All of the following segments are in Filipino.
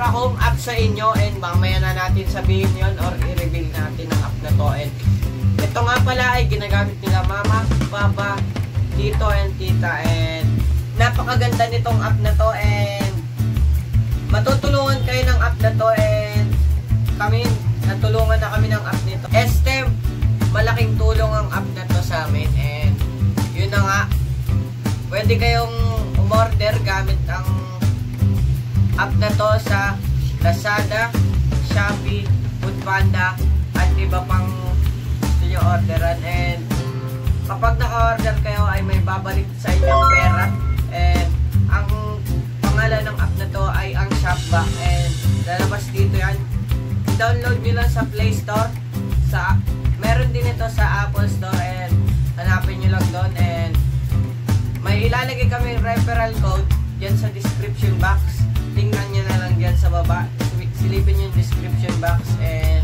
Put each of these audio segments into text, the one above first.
akong app sa inyo and mamaya na natin sabihin yon or i-reveal natin ang app na to. And ito nga pala ay ginagamit nila mama, papa, tito and tita, and napakaganda nitong app na to and matutulungan kayo ng app na to and kami, natulungan na kami ng app nito. STEM, malaking tulong ang app na to sa amin and yun na nga, pwede kayong umorder gamit ang app na to sa Lazada, Shopee, Foodpanda at iba pang gusto nyo orderan. And kapag naka-order kayo ay may babalik sa inyong pera and ang pangalan ng app na to ay ang Shopback and lalabas dito yan. Download nyo lang sa Play Store, meron din ito sa Apple Store and hanapin nyo lang doon and may ilalagay kami referral code dyan sa description box. Tingnan nyo na lang dyan sa baba, silipin nyo yung description box and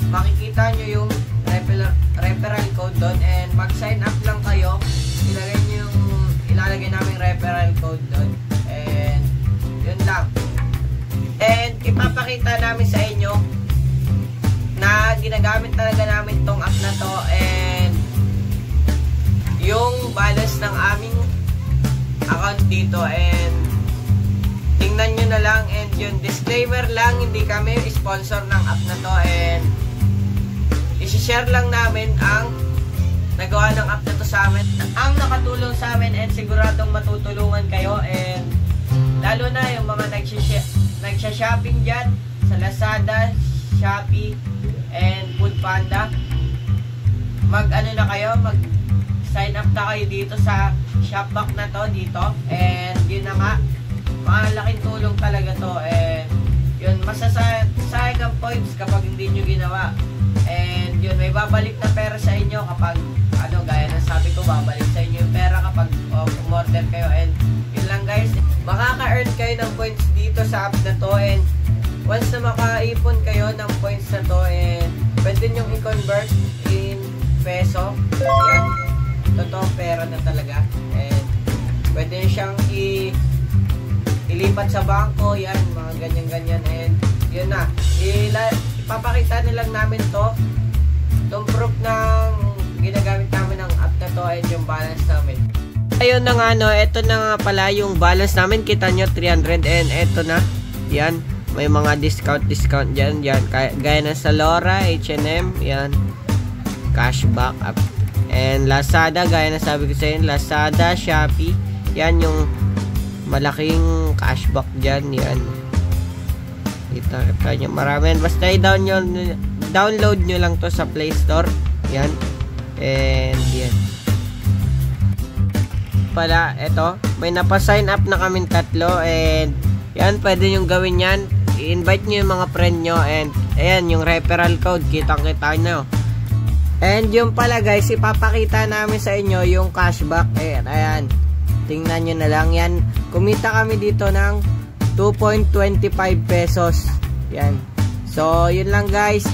makikita nyo yung referral code doon and mag sign up lang kayo, ilagay nyo yung ilalagay namin referral code doon and yun lang. And ipapakita namin sa inyo na ginagamit talaga namin tong app na to and yung balance ng aming account dito and tingnan nyo na lang. And yun, disclaimer lang, hindi kami sponsor ng app na to and isi-share lang namin ang nagawa ng app na to sa amin, ang nakatulong sa amin and siguradong matutulungan kayo and lalo na yung mga nagsha-shopping dyan sa Lazada, Shopee and Foodpanda. Mag-ano na kayo, mag-sign up na kayo dito sa Shopback na to dito and yun na nga, malaking tulong talaga to and yun, masasayang ang points kapag hindi nyo ginawa and yun, may babalik na pera sa inyo kapag ano, gaya ng sabi ko, babalik sa inyo yung pera kapag umorder kayo and yun lang guys, makaka-earn kayo ng points dito sa app na to and once na makaipon kayo ng points na to and pwede nyo i-convert in peso, yan, totoong pera na talaga and pwede nyo siyang ilipat sa bangko, yan, mga ganyan-ganyan and yun na, ipapakita nilang namin itong proof ng ginagamit namin ng app na to and yung balance namin. Ayun na nga no, eto na nga pala yung balance namin, kita nyo 300 and eto na, yan, may mga discount dyan, gaya na sa Lora, H&M, yan, cashback up and Lazada, gaya na sabi ko sa inyo, Lazada, Shopee, yan yung malaking cashback dyan, yan, kita nyo, marami, basta download nyo lang to sa Play Store, yan, and yan pala, eto, may napa-sign up na kaming tatlo and yan, pwede nyo gawin yan, i-invite nyo yung mga friend nyo and ayan, yung referral code, kitang-kita nyo. And yung pala guys, ipapakita namin sa inyo yung cashback, ayan, tingnan nyo na lang yan, kumita kami dito ng 2.25 pesos, yan, so yun lang guys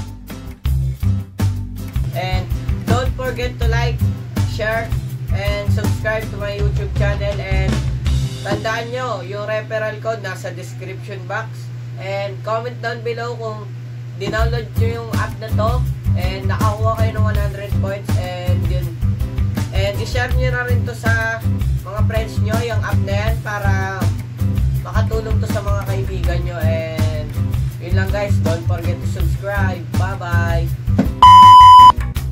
and don't forget to like, share and subscribe to my YouTube channel and tandaan nyo, yung referral code nasa description box and comment down below kung dinownload nyo yung app na to and nakakuha kayo ng 100 points and yun, and i-share nyo na rin to sa mga friends nyo yung app na yan para makatulong to sa mga kaibigan nyo and yun lang guys, don't forget to subscribe, bye bye.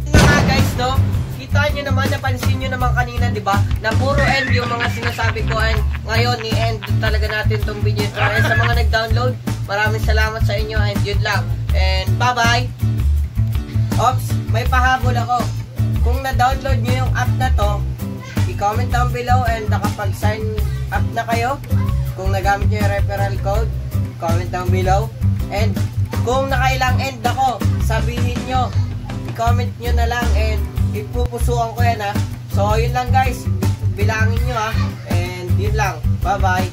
Yun na nga guys no, kita nyo naman, napansin nyo naman kanina, di ba? Na puro end yung mga sinasabi ko and ngayon i-end talaga natin tong video ito. And sa mga nag-download, maraming salamat sa inyo and yun lang. And bye-bye! Oops, may pahabol ako. Kung na-download nyo yung app na to, i-comment down below and nakapag-sign up na kayo. Kung nagamit nyo yung referral code, comment down below. And kung nakailang end ako, sabihin nyo, i-comment nyo na lang and ipupusuan ko yan ha. So yun lang guys, bilangin nyo ha. And yun lang, bye bye.